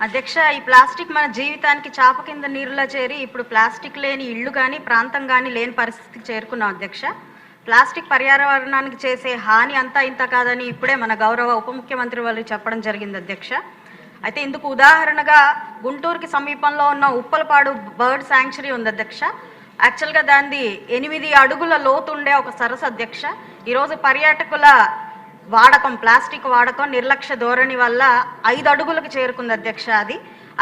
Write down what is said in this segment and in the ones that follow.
అధ్యక్ష, ఈ ప్లాస్టిక్ మన జీవితానికి చాప కింద నీరులా చేరి ఇప్పుడు ప్లాస్టిక్ లేని ఇళ్ళు కానీ ప్రాంతం కానీ లేని పరిస్థితికి చేరుకున్నాం అధ్యక్ష. ప్లాస్టిక్ పర్యావరణానికి చేసే హాని అంతా ఇంత కాదని ఇప్పుడే మన గౌరవ ఉప ముఖ్యమంత్రి వాళ్ళు చెప్పడం జరిగింది అధ్యక్ష. అయితే ఇందుకు ఉదాహరణగా గుంటూరుకి సమీపంలో ఉన్న ఉప్పలపాడు బర్డ్ శాంక్చురీ ఉంది అధ్యక్ష. యాక్చువల్గా దాన్ని 8 అడుగుల లోతు ఉండే ఒక సరస్సు అధ్యక్ష. ఈరోజు పర్యాటకుల వాడకం, ప్లాస్టిక్ వాడకం నిర్లక్ష్య ధోరణి వల్ల 5 అడుగులకు చేరుకుంది అధ్యక్ష.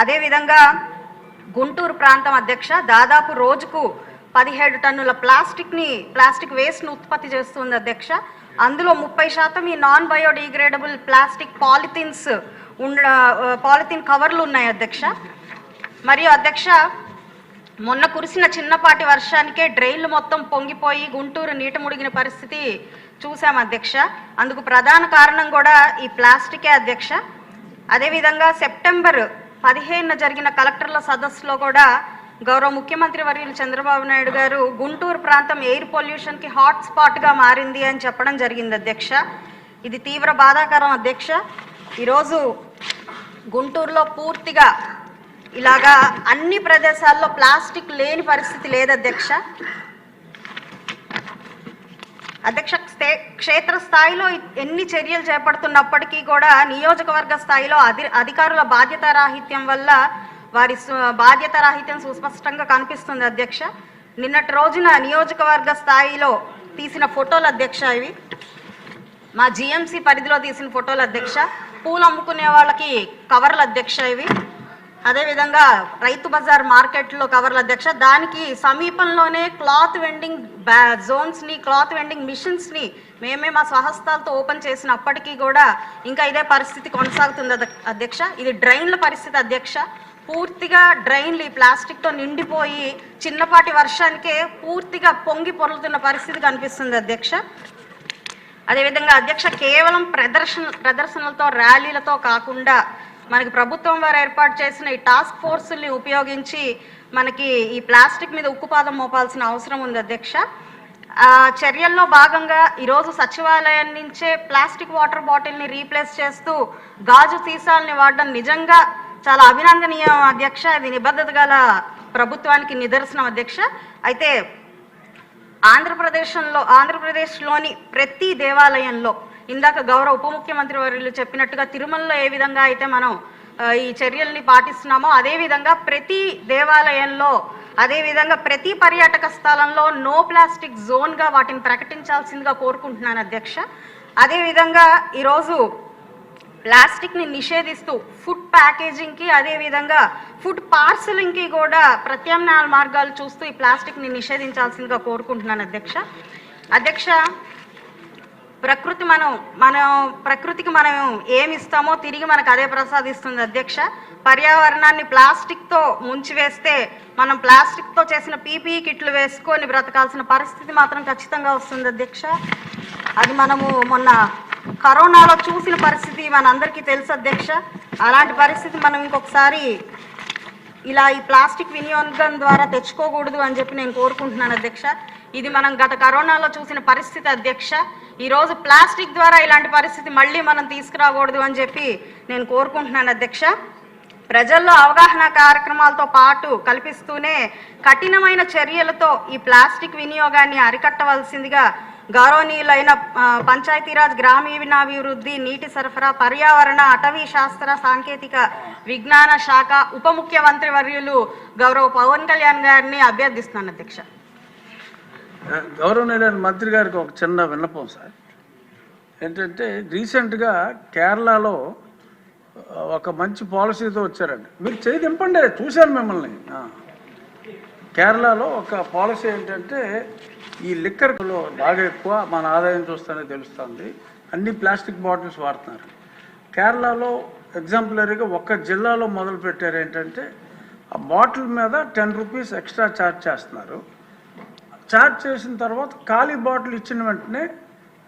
అదేవిధంగా గుంటూరు ప్రాంతం అధ్యక్ష దాదాపు రోజుకు 17 టన్నుల ప్లాస్టిక్ వేస్ట్ను ఉత్పత్తి చేస్తుంది అధ్యక్ష. అందులో 30% ఈ నాన్ బయోడిగ్రేడబుల్ ప్లాస్టిక్ పాలిథిన్ కవర్లు ఉన్నాయి అధ్యక్ష. మరియు అధ్యక్ష, మొన్న కురిసిన చిన్నపాటి వర్షానికే డ్రైన్లు మొత్తం పొంగిపోయి గుంటూరు నీట ముడిగిన పరిస్థితి చూసాం అధ్యక్ష. అందుకు ప్రధాన కారణం కూడా ఈ ప్లాస్టికే అధ్యక్ష. అదేవిధంగా సెప్టెంబర్ 15న జరిగిన కలెక్టర్ల సదస్సులో కూడా గౌరవ ముఖ్యమంత్రి వర్యులు చంద్రబాబు నాయుడు గారు గుంటూరు ప్రాంతం ఎయిర్ పొల్యూషన్కి హాట్ స్పాట్గా మారింది అని చెప్పడం జరిగింది అధ్యక్ష. ఇది తీవ్ర బాధాకరం అధ్యక్ష. ఈరోజు గుంటూరులో పూర్తిగా ఇలాగా అన్ని ప్రదేశాల్లో ప్లాస్టిక్ లేని పరిస్థితి లేదు అధ్యక్ష. క్షేత్ర స్థాయిలో ఎన్ని చర్యలు చేపడుతున్నప్పటికీ కూడా నియోజకవర్గ స్థాయిలో అధికారుల బాధ్యతారాహిత్యం వల్ల వారి బాధ్యతారాహిత్యం సుస్పష్టంగా కనిపిస్తుంది అధ్యక్ష. నిన్నటి రోజున నియోజకవర్గ స్థాయిలో తీసిన ఫోటోలు అధ్యక్ష, ఇవి మా జిఎంసి పరిధిలో తీసిన ఫోటోలు అధ్యక్ష. పూలు అమ్ముకునే వాళ్ళకి కవర్లు అధ్యక్ష ఇవి. అదేవిధంగా రైతు బజార్ మార్కెట్లో కవర్లు అధ్యక్ష. దానికి సమీపంలోనే క్లాత్ వెండింగ్ జోన్స్ని, క్లాత్ వెండింగ్ మిషన్స్ని మేమే మా స్వహస్తాలతో ఓపెన్ చేసినప్పటికీ కూడా ఇంకా ఇదే పరిస్థితి కొనసాగుతుంది అధ్యక్ష. ఇది డ్రైన్ల పరిస్థితి అధ్యక్ష. పూర్తిగా డ్రైన్లు ఈ ప్లాస్టిక్తో నిండిపోయి చిన్నపాటి వర్షానికే పూర్తిగా పొంగి పొర్లుతున్న పరిస్థితి కనిపిస్తుంది అధ్యక్ష. అదేవిధంగా అధ్యక్ష, కేవలం ప్రదర్శనలతో ర్యాలీలతో కాకుండా మనకి ప్రభుత్వం వారు ఏర్పాటు చేసిన ఈ టాస్క్ ఫోర్సుల్ని ఉపయోగించి మనకి ఈ ప్లాస్టిక్ మీద ఉక్కుపాదం మోపాల్సిన అవసరం ఉంది అధ్యక్ష. చర్యల్లో భాగంగా ఈరోజు సచివాలయం నుంచే ప్లాస్టిక్ వాటర్ బాటిల్ని రీప్లేస్ చేస్తూ గాజు సీసాలని వాడడం నిజంగా చాలా అభినందనీయం అధ్యక్ష. ఇది నిబద్ధత గల ప్రభుత్వానికి నిదర్శనం అధ్యక్ష. అయితే ఆంధ్రప్రదేశ్లోని ప్రతి దేవాలయంలో ఇందాక గౌరవ ఉప ముఖ్యమంత్రి వర్యులు చెప్పినట్టుగా తిరుమలలో ఏ విధంగా అయితే మనం ఈ చర్యల్ని పాటిస్తున్నామో అదేవిధంగా ప్రతి దేవాలయంలో, అదేవిధంగా ప్రతి పర్యాటక స్థలంలో నో ప్లాస్టిక్ జోన్గా వాటిని ప్రకటించాల్సిందిగా కోరుకుంటున్నాను అధ్యక్ష. అదేవిధంగా ఈరోజు ప్లాస్టిక్ని నిషేధిస్తూ ఫుడ్ ప్యాకేజింగ్కి, అదేవిధంగా ఫుడ్ పార్సలింగ్కి కూడా ప్రత్యామ్నాయ మార్గాలు చూస్తూ ఈ ప్లాస్టిక్ని నిషేధించాల్సిందిగా కోరుకుంటున్నాను అధ్యక్ష. ప్రకృతికి మనం ఏమి ఇస్తామో తిరిగి మనకు అదే ప్రసాదిస్తుంది అధ్యక్ష. పర్యావరణాన్ని ప్లాస్టిక్తో ముంచివేస్తే మనం ప్లాస్టిక్తో చేసిన పీపీఈ కిట్లు వేసుకొని బ్రతకాల్సిన పరిస్థితి మాత్రం ఖచ్చితంగా వస్తుంది అధ్యక్ష. అది మనము మొన్న కరోనాలో చూసిన పరిస్థితి మనందరికీ తెలుసు అధ్యక్ష. అలాంటి పరిస్థితి మనం ఇంకొకసారి ఇలా ఈ ప్లాస్టిక్ వినియోగం ద్వారా తెచ్చుకోకూడదు అని చెప్పి నేను కోరుకుంటున్నాను అధ్యక్ష. ఇది మనం గత కరోనాలో చూసిన పరిస్థితి అధ్యక్ష. ఈరోజు ప్లాస్టిక్ ద్వారా ఇలాంటి పరిస్థితి మళ్ళీ మనం తీసుకురాకూడదు అని చెప్పి నేను కోరుకుంటున్నాను అధ్యక్ష. ప్రజల్లో అవగాహన కార్యక్రమాలతో పాటు కల్పిస్తూనే కఠినమైన చర్యలతో ఈ ప్లాస్టిక్ వినియోగాన్ని అరికట్టవలసిందిగా గౌరవనీయులైన పంచాయతీరాజ్, గ్రామీణాభివృద్ధి, నీటి సరఫరా, పర్యావరణ, అటవీ శాస్త్ర, సాంకేతిక విజ్ఞాన శాఖ ఉప ముఖ్యమంత్రి వర్యులు గౌరవ పవన్ కళ్యాణ్ గారిని అభ్యర్థిస్తున్నాను అధ్యక్ష. గౌరవనీయులైన మంత్రి గారికి ఒక చిన్న విన్నపం సార్. ఏంటంటే రీసెంట్గా కేరళలో ఒక మంచి పాలసీతో వచ్చారండి. మీరు చేయి దింపండి, చూశాను మిమ్మల్ని. కేరళలో ఒక పాలసీ ఏంటంటే ఈ లిక్కర్లో బాగా ఎక్కువ మన ఆదాయం చూస్తేనే తెలుస్తుంది, అన్ని ప్లాస్టిక్ బాటిల్స్ వాడుతున్నారు. కేరళలో ఎగ్జాంపులరీగా ఒక్క జిల్లాలో మొదలు పెట్టారు. ఏంటంటే ఆ బాటిల్ మీద 10 రూపీస్ ఎక్స్ట్రా ఛార్జ్ చేస్తున్నారు. ఛార్జ్ చేసిన తర్వాత ఖాళీ బాటిల్ ఇచ్చిన వెంటనే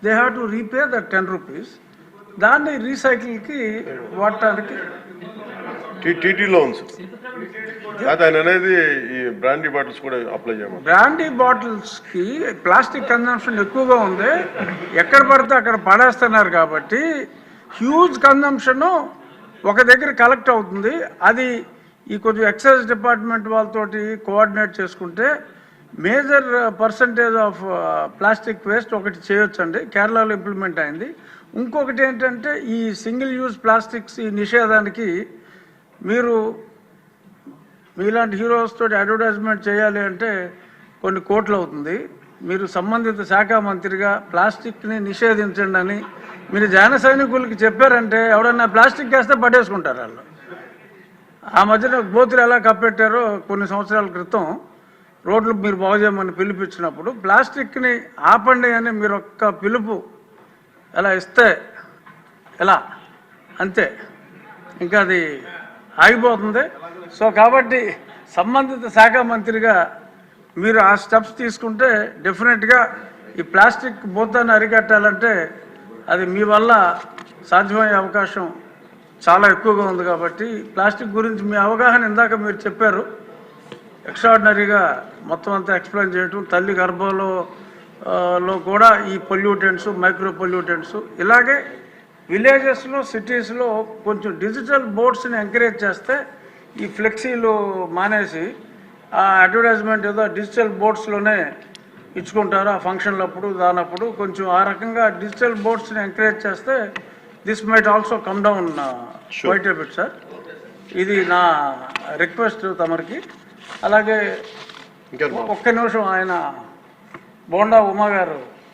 they have to repay the 10 rupees. దాన్ని రీసైకిల్కి వాడటానికి టీటీ లోన్స్ అనేది ఈ బ్రాండీ బాటిల్స్ కూడా అప్లై చేయమని. బ్రాండీ బాటిల్స్కి ప్లాస్టిక్ కన్జంప్షన్ ఎక్కువగా ఉంది, ఎక్కడ పడితే అక్కడ పడేస్తున్నారు కాబట్టి హ్యూజ్ కన్జంప్షను ఒక దగ్గర కలెక్ట్ అవుతుంది. అది ఈ కొంచెం ఎక్సైజ్ డిపార్ట్మెంట్ వాళ్ళతోటి కోఆర్డినేట్ చేసుకుంటే major percentage of plastic waste ఒకటి చేయొచ్చండి. కేరళలో ఇంప్లిమెంట్ అయింది. ఇంకొకటి ఏంటంటే ఈ సింగిల్ యూజ్ ప్లాస్టిక్స్ ఈ నిషేధానికి మీరు మీలాంటి హీరోస్ తోటి అడ్వర్టైజ్మెంట్ చేయాలి అంటే కొన్ని కోట్లు అవుతుంది. మీరు సంబంధిత శాఖ మంత్రిగా ప్లాస్టిక్ని నిషేధించండి అని మీరు జన సైనికులకి చెప్పారంటే ఎవడన్నా ప్లాస్టిక్ వేస్తే పట్టేసుకుంటారు వాళ్ళు. ఆ మధ్యన బోతులు ఎలా కప్పెట్టారో కొన్ని సంవత్సరాల క్రితం రోడ్లు మీరు బాగు చేయమని పిలిపించినప్పుడు ప్లాస్టిక్ని ఆపండి అని మీరు ఒక్క పిలుపు ఎలా ఇస్తే ఎలా అంతే, ఇంకా అది ఆగిపోతుంది. సో కాబట్టి సంబంధిత శాఖ మంత్రిగా మీరు ఆ స్టెప్స్ తీసుకుంటే డెఫినెట్గా ఈ ప్లాస్టిక్ భూతాన్ని అరికట్టాలంటే అది మీ వల్ల సాధ్యమయ్యే అవకాశం చాలా ఎక్కువగా ఉంది. కాబట్టి ప్లాస్టిక్ గురించి మీ అవగాహన ఇందాక మీరు చెప్పారు, ఎక్స్ట్రాడినరీగా మొత్తం అంతా ఎక్స్ప్లెయిన్ చేయటం, తల్లి గర్భంలో కూడా ఈ పొల్యూటెంట్స్, మైక్రో పొల్యూటెంట్స్, ఇలాగే విలేజెస్లో సిటీస్లో కొంచెం డిజిటల్ బోర్డ్స్ని ఎంకరేజ్ చేస్తే ఈ ఫ్లెక్సీలు మానేసి ఆ అడ్వర్టైజ్మెంట్ ఏదో డిజిటల్ బోర్డ్స్లోనే ఇచ్చుకుంటారు ఆ ఫంక్షన్లప్పుడు దానప్పుడు. కొంచెం ఆ రకంగా డిజిటల్ బోర్డ్స్ని ఎంకరేజ్ చేస్తే this might also come down quite a bit sir. ఇది నా రిక్వెస్ట్ తమరికి. అలాగే ఒక్క నిమిషం ఆయన బోండా ఉమా గారు